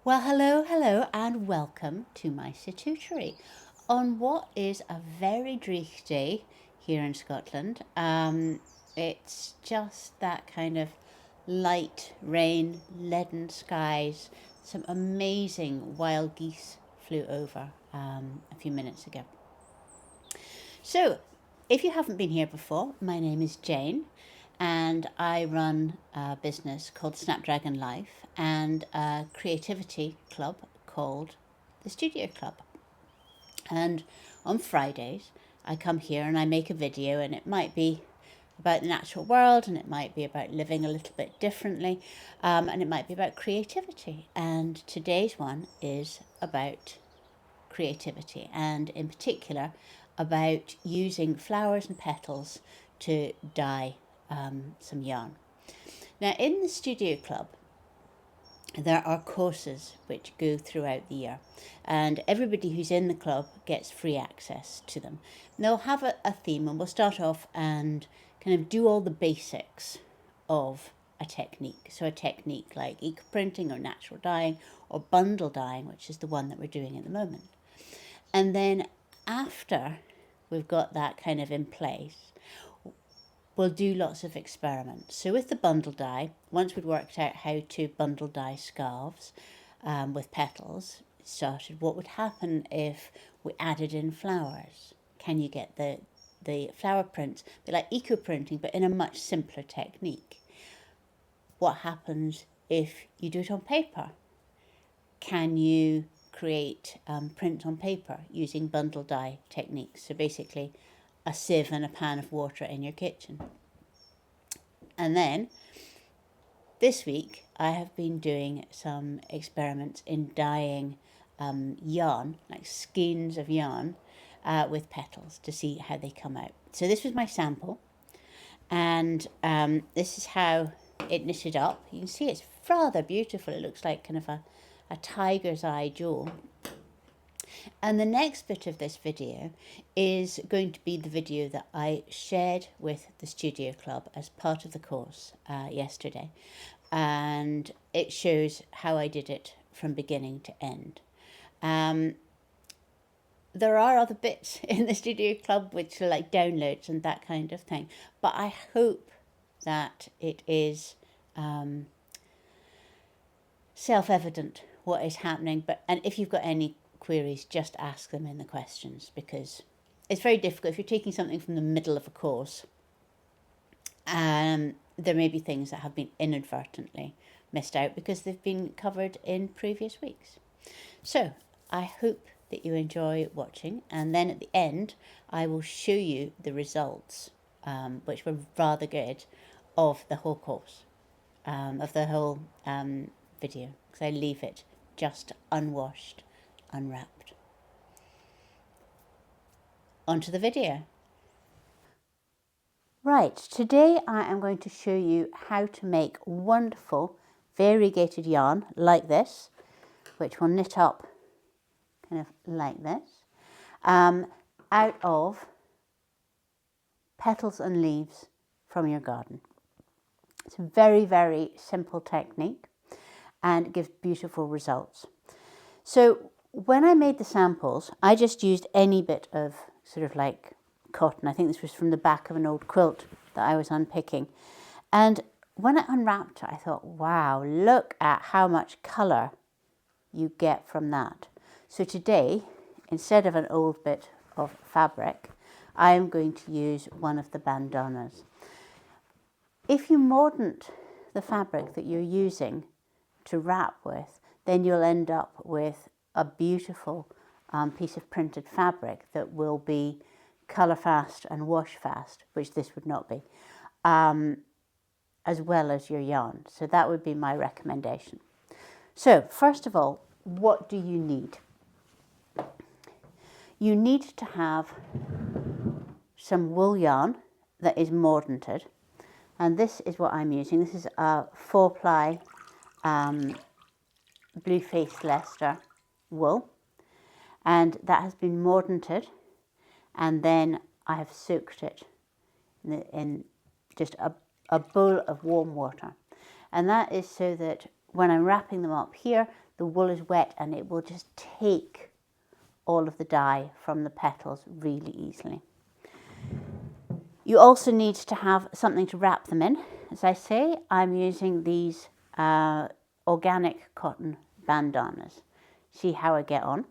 Well, hello, and welcome to my situtory on what is a very dreich day here in Scotland. It's just that kind of light rain, leaden skies. Some amazing wild geese flew over a few minutes ago. So, if you haven't been here before, my name is Jane and I run a business called Snapdragon Life and a creativity club called the Studio Club. And on Fridays, I come here and I make a video, and it might be about the natural world, and it might be about living a little bit differently, and it might be about creativity. And today's one is about creativity, and in particular about using flowers and petals to dye some yarn. Now, in the Studio Club, there are courses which go throughout the year, and everybody who's in the club gets free access to them. And they'll have a theme, and we'll start off and kind of do all the basics of a technique. So a technique like eco printing or natural dyeing or bundle dyeing, which is the one that we're doing at the moment. And then after we've got that kind of in place, we'll do lots of experiments. So with the bundle dye, once we'd worked out how to bundle dye scarves with petals, it started what would happen if we added in flowers. Can you get the flower prints, a bit like eco printing, but in a much simpler technique? What happens if you do it on paper? Can you create print on paper using bundle dye techniques? So basically a sieve and a pan of water in your kitchen. And then this week I have been doing some experiments in dyeing yarn, like skeins of yarn, with petals to see how they come out. So this was my sample, and this is how it knitted up. You can see it's rather beautiful. It looks like kind of a tiger's eye jaw. And the next bit of this video is going to be the video that I shared with the Studio Club as part of the course yesterday. And it shows how I did it from beginning to end. There are other bits in the Studio Club which are like downloads and that kind of thing. But I hope that it is self-evident what is happening. And if you've got any queries, just ask them in the questions, because it's very difficult if you're taking something from the middle of a course. There may be things that have been inadvertently missed out because they've been covered in previous weeks. So I hope that you enjoy watching, and then at the end I will show you the results, which were rather good, of the whole course, of the whole video, because I leave it just unwashed, unwrapped. Onto the video. Right, today I am going to show you how to make wonderful variegated yarn like this, which will knit up kind of like this, out of petals and leaves from your garden. It's a very, very simple technique, and it gives beautiful results. So when I made the samples, I just used any bit of sort of like cotton. I think this was from the back of an old quilt that I was unpicking. And when I unwrapped it, I thought, wow, look at how much colour you get from that. So today, instead of an old bit of fabric, I am going to use one of the bandanas. If you mordant the fabric that you're using to wrap with, then you'll end up with a beautiful piece of printed fabric that will be colour fast and wash fast, which this would not be, as well as your yarn. So that would be my recommendation. So first of all, what do you need? You need to have some wool yarn that is mordanted, and this is what I'm using. This is a 4-ply blue faced Leicester wool, and that has been mordanted, and then I have soaked it in just a bowl of warm water, and that is so that when I'm wrapping them up here, the wool is wet and it will just take all of the dye from the petals really easily. You also need to have something to wrap them in. As I say, I'm using these organic cotton bandanas. See how I get on.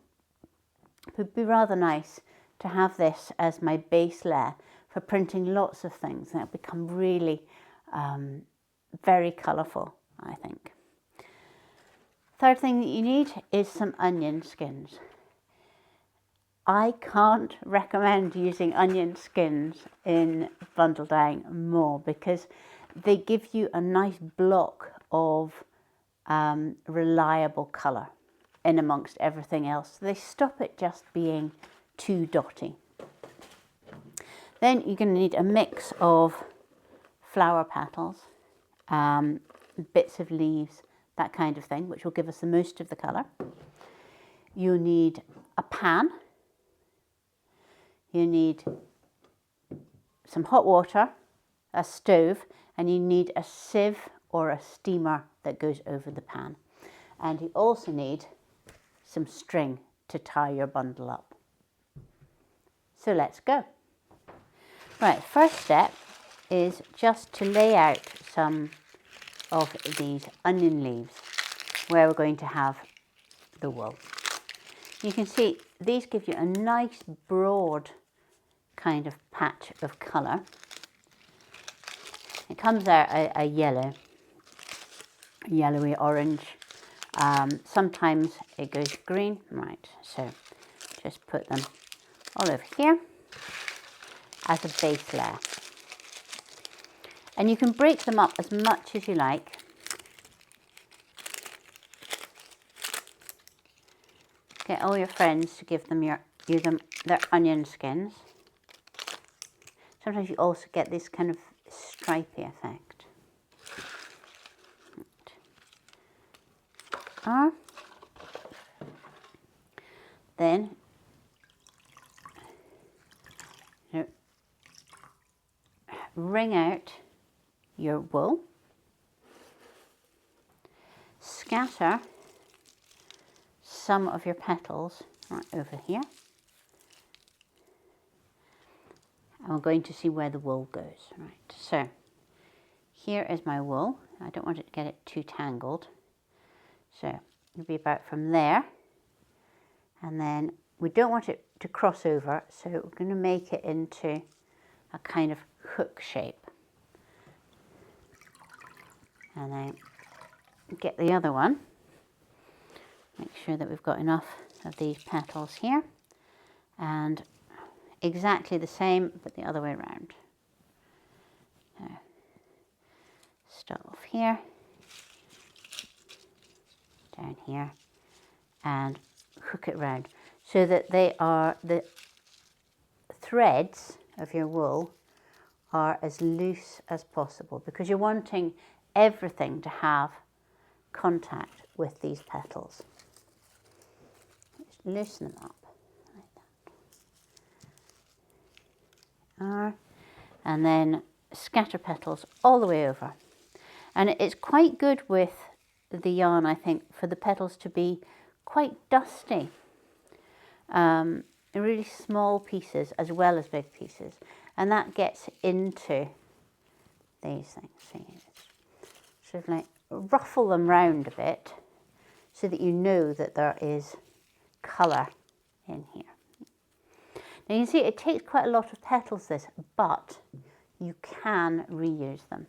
It would be rather nice to have this as my base layer for printing lots of things, and it'll become really very colourful, I think. Third thing that you need is some onion skins. I can't recommend using onion skins in bundle dyeing more because they give you a nice block of reliable colour in amongst everything else. They stop it just being too dotty. Then you're going to need a mix of flower petals, bits of leaves, that kind of thing, which will give us the most of the colour. You need a pan. You need some hot water, a stove, and you need a sieve or a steamer that goes over the pan. And you also need some string to tie your bundle up. So let's go. Right, first step is just to lay out some of these onion leaves where we're going to have the wool. You can see these give you a nice broad kind of patch of colour. It comes out a yellowy orange. Sometimes it goes green. Right, so just put them all over here as a base layer. And you can break them up as much as you like. Get all your friends to give them their onion skins. Sometimes you also get this kind of stripy effect. Then wring out your wool, scatter some of your petals right over here, and we're going to see where the wool goes. Right, so here is my wool. I don't want it to get it too tangled, so it'll be about from there, and then we don't want it to cross over, so we're going to make it into a kind of hook shape. And then get the other one. Make sure that we've got enough of these petals here. And exactly the same, but the other way around. So, start off here, down here, and hook it round so that they are, the threads of your wool are as loose as possible, because you're wanting everything to have contact with these petals. Just loosen them up like that. And then scatter petals all the way over. And it's quite good with the yarn, I think, for the petals to be quite dusty. Really small pieces as well as big pieces. And that gets into these things. See, sort of like ruffle them round a bit so that you know that there is colour in here. Now you can see it takes quite a lot of petals, this, but you can reuse them.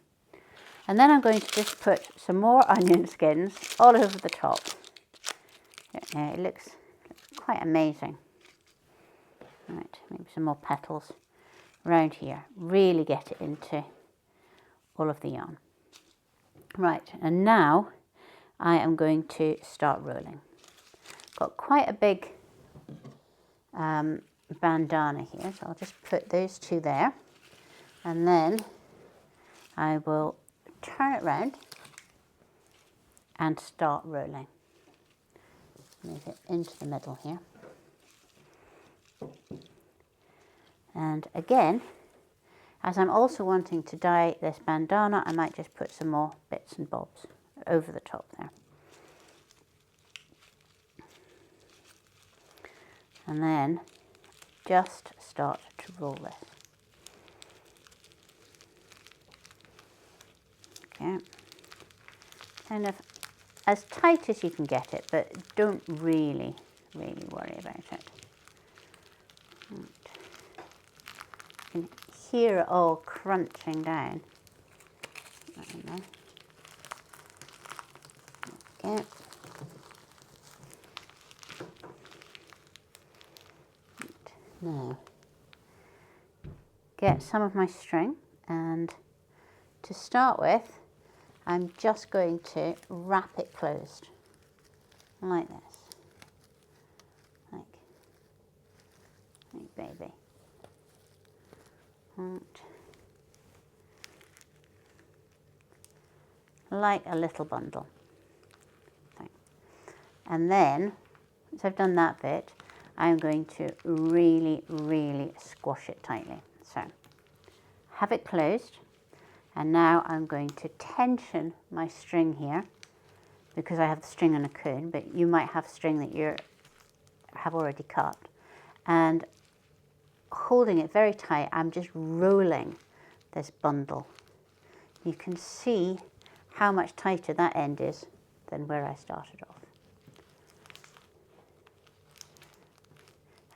And then I'm going to just put some more onion skins all over the top. Yeah, it looks quite amazing. Right, maybe some more petals around here. Really get it into all of the yarn. Right, and now I am going to start rolling. Got quite a big bandana here, so I'll just put those two there, and then I will turn it round and start rolling. Move it into the middle here. And again, as I'm also wanting to dye this bandana, I might just put some more bits and bobs over the top there. And then just start to roll this. Okay. Kind of as tight as you can get it, but don't really worry about it. Right. You can hear it all crunching down. Okay. Now, get some of my string, and to start with, I'm just going to wrap it closed, like this, like baby. Right. Like a little bundle. Okay. And then, once I've done that bit, I'm going to really squash it tightly. So, have it closed, and now I'm going to tension my string here, because I have the string on a cone, but you might have string that you have already cut. And holding it very tight, I'm just rolling this bundle. You can see how much tighter that end is than where I started off.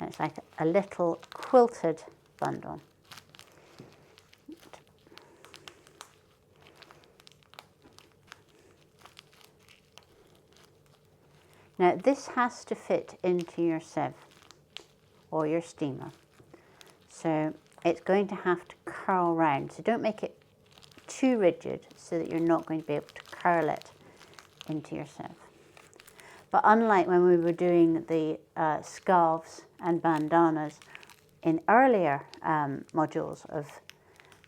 And it's like a little quilted bundle. Now this has to fit into your sieve or your steamer. So it's going to have to curl round. So don't make it too rigid so that you're not going to be able to curl it into your sieve. But unlike when we were doing the scarves and bandanas in earlier modules of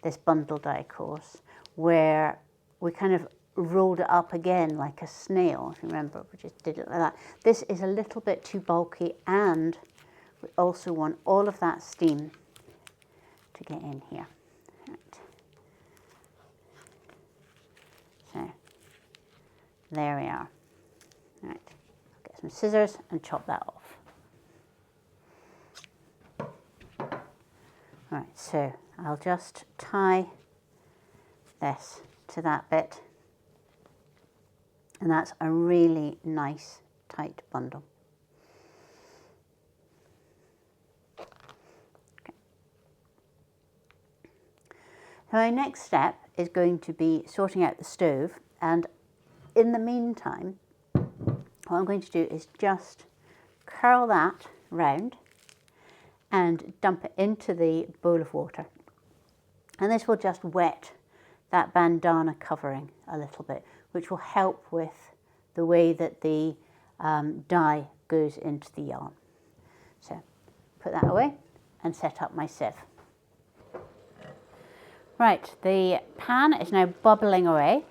this bundle dye course, where we kind of rolled it up again like a snail, if you remember, we just did it like that. This is a little bit too bulky, and we also want all of that steam to get in here. Right. So there we are. Right. Get some scissors and chop that off. Right, so I'll just tie this to that bit, and that's a really nice tight bundle. Okay. So my next step is going to be sorting out the stove, and in the meantime, what I'm going to do is just curl that round and dump it into the bowl of water. And this will just wet that bandana covering a little bit, which will help with the way that the dye goes into the yarn. So put that away and set up my sieve. Right, the pan is now bubbling away,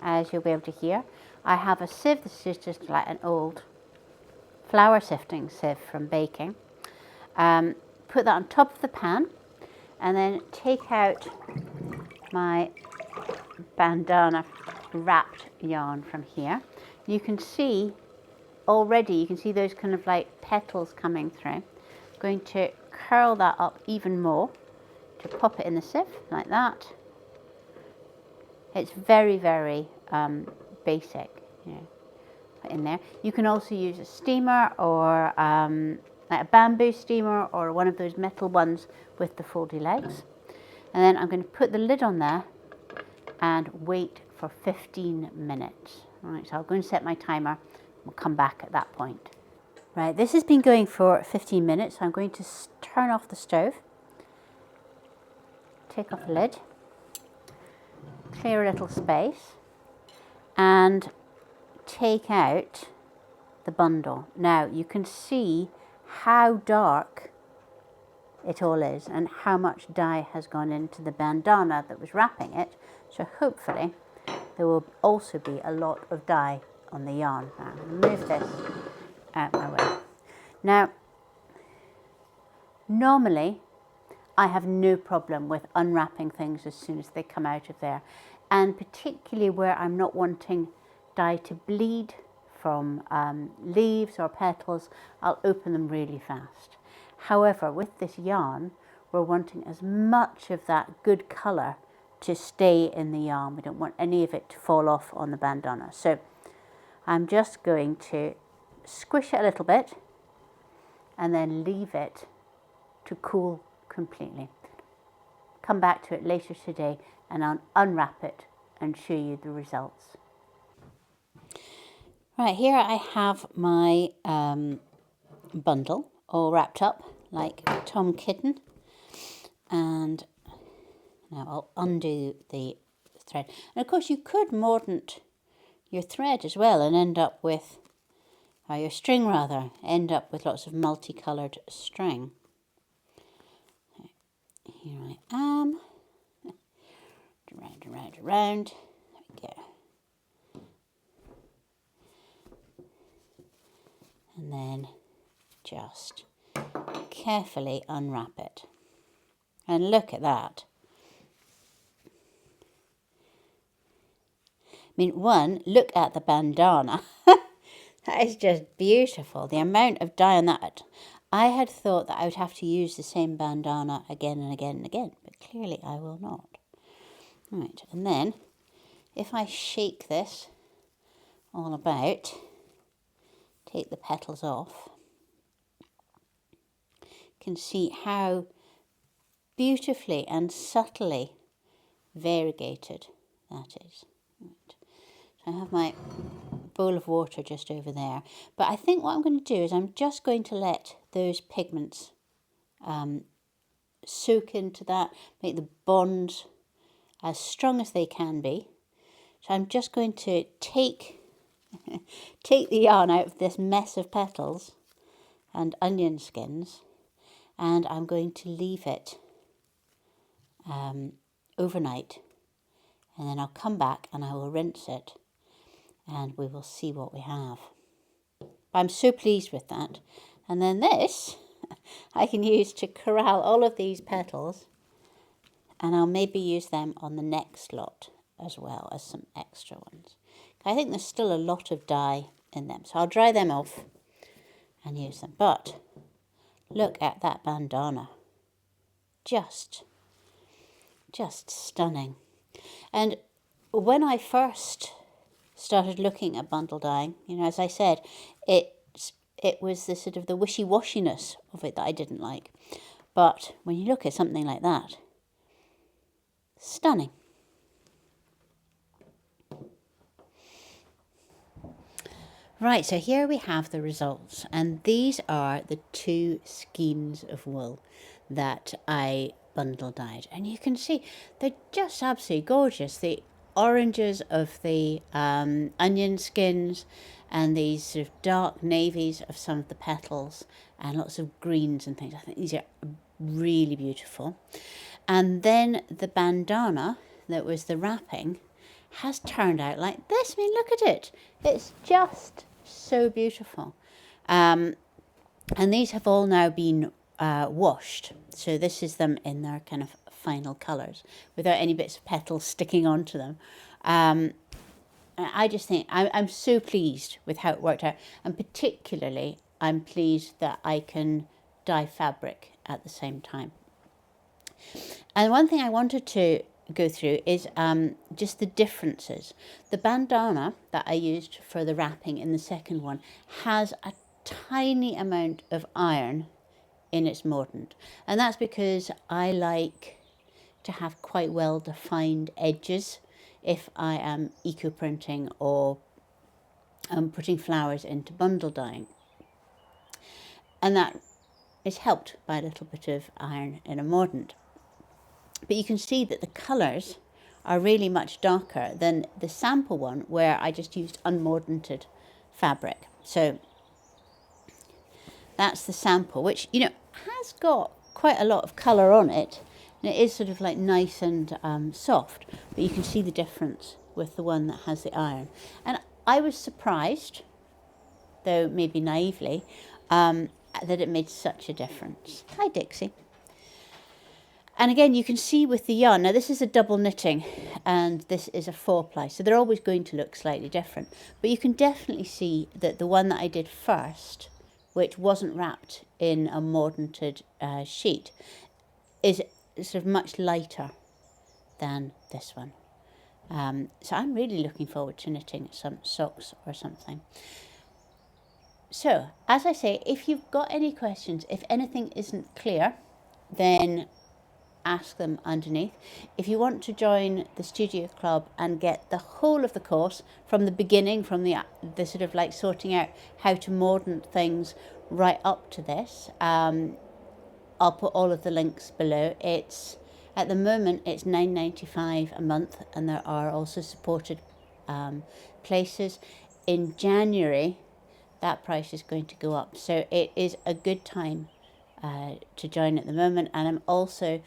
as you'll be able to hear. I have a sieve. This is just like an old flour sifting sieve from baking. Put that on top of the pan, and then take out my bandana wrapped yarn from here. You can see already, you can see those kind of like petals coming through. I'm going to curl that up even more to pop it in the sieve like that. It's very basic, you know, put in there. You can also use a steamer or like a bamboo steamer or one of those metal ones with the foldy legs. And then I'm going to put the lid on there and wait for 15 minutes. Right, so I'll go and set my timer. We'll come back at that point. Right, this has been going for 15 minutes. So I'm going to turn off the stove, take off the lid, clear a little space, and take out the bundle. Now you can see how dark it all is and how much dye has gone into the bandana that was wrapping it. So hopefully there will also be a lot of dye on the yarn. Now I'm going to move this out my way. Now, normally I have no problem with unwrapping things as soon as they come out of there, and particularly where I'm not wanting dye to bleed from leaves or petals, I'll open them really fast. However, with this yarn, we're wanting as much of that good colour to stay in the yarn. We don't want any of it to fall off on the bandana. So I'm just going to squish it a little bit and then leave it to cool completely. Come back to it later today and I'll unwrap it and show you the results. Right, here I have my bundle all wrapped up like Tom Kitten, and now I'll undo the thread. And of course you could mordant your thread as well and end up with, or your string rather, end up with lots of multicoloured string. Here I am, around, around, around, there we go. And then just carefully unwrap it. And look at that. I mean, look at the bandana. That is just beautiful. The amount of dye on that. I had thought that I would have to use the same bandana again and again and again, but clearly I will not. Right, and then if I shake this all about, take the petals off, you can see how beautifully and subtly variegated that is. Right. So I have my bowl of water just over there, but I think what I'm going to do is I'm just going to let those pigments soak into that, make the bonds as strong as they can be. So I'm just going to take the yarn out of this mess of petals and onion skins, and I'm going to leave it overnight, and then I'll come back and I will rinse it and we will see what we have. I'm so pleased with that. And then this I can use to corral all of these petals, and I'll maybe use them on the next lot as well as some extra ones. I think there's still a lot of dye in them, so I'll dry them off and use them. But look at that bandana. Just stunning. And when I first started looking at bundle dyeing, you know, as I said, it was the sort of the wishy-washiness of it that I didn't like. But when you look at something like that, stunning. Right, so here we have the results, and these are the 2 skeins of wool that I bundle dyed, and you can see they're just absolutely gorgeous. The oranges of the onion skins, and these sort of dark navies of some of the petals, and lots of greens and things. I think these are really beautiful. And then the bandana that was the wrapping has turned out like this. I mean, look at it. It's just so beautiful. And these have all now been washed. So this is them in their kind of final colours without any bits of petals sticking onto them. I just think I'm so pleased with how it worked out. And particularly, I'm pleased that I can dye fabric at the same time. And one thing I wanted to go through is just the differences. The bandana that I used for the wrapping in the second one has a tiny amount of iron in its mordant, and that's because I like to have quite well defined edges if I am eco printing or putting flowers into bundle dyeing, and that is helped by a little bit of iron in a mordant. But you can see that the colours are really much darker than the sample one where I just used unmordanted fabric. So that's the sample, which, you know, has got quite a lot of colour on it. And it is sort of like nice and soft, but you can see the difference with the one that has the iron. And I was surprised, though maybe naively, that it made such a difference. Hi, Dixie. And again, you can see with the yarn, now this is a double knitting and this is a 4-ply, so they're always going to look slightly different. But you can definitely see that the one that I did first, which wasn't wrapped in a mordanted sheet, is sort of much lighter than this one. So I'm really looking forward to knitting some socks or something. So, as I say, if you've got any questions, if anything isn't clear, then ask them underneath. If you want to join the Studio Club and get the whole of the course from the beginning, from the sort of like sorting out how to mordant things right up to this, I'll put all of the links below. It's at the moment it's $9.95 a month, and there are also supported places. In January, that price is going to go up, so it is a good time to join at the moment. And I'm also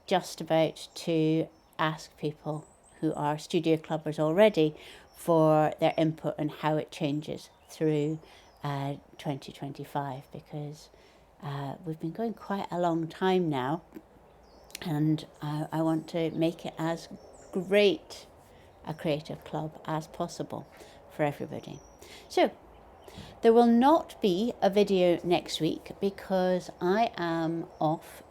just about to ask people who are Studio Clubbers already for their input on how it changes through 2025, because we've been going quite a long time now, and I want to make it as great a creative club as possible for everybody. So there will not be a video next week because I am off.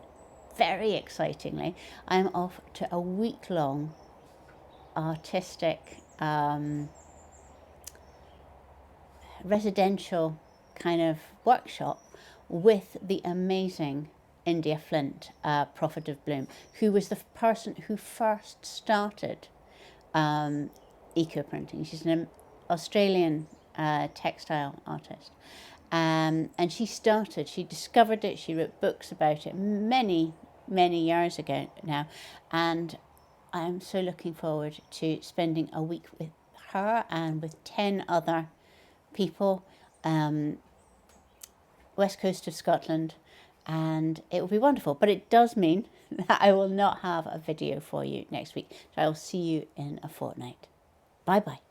Very excitingly, I'm off to a week-long artistic residential kind of workshop with the amazing India Flint, Prophet of Bloom, who was the person who first started eco-printing. She's an Australian textile artist. And she discovered it, she wrote books about it many years ago now, and I'm so looking forward to spending a week with her and with 10 other people, west coast of Scotland, and it will be wonderful. But it does mean that I will not have a video for you next week, so I'll see you in a fortnight. Bye bye.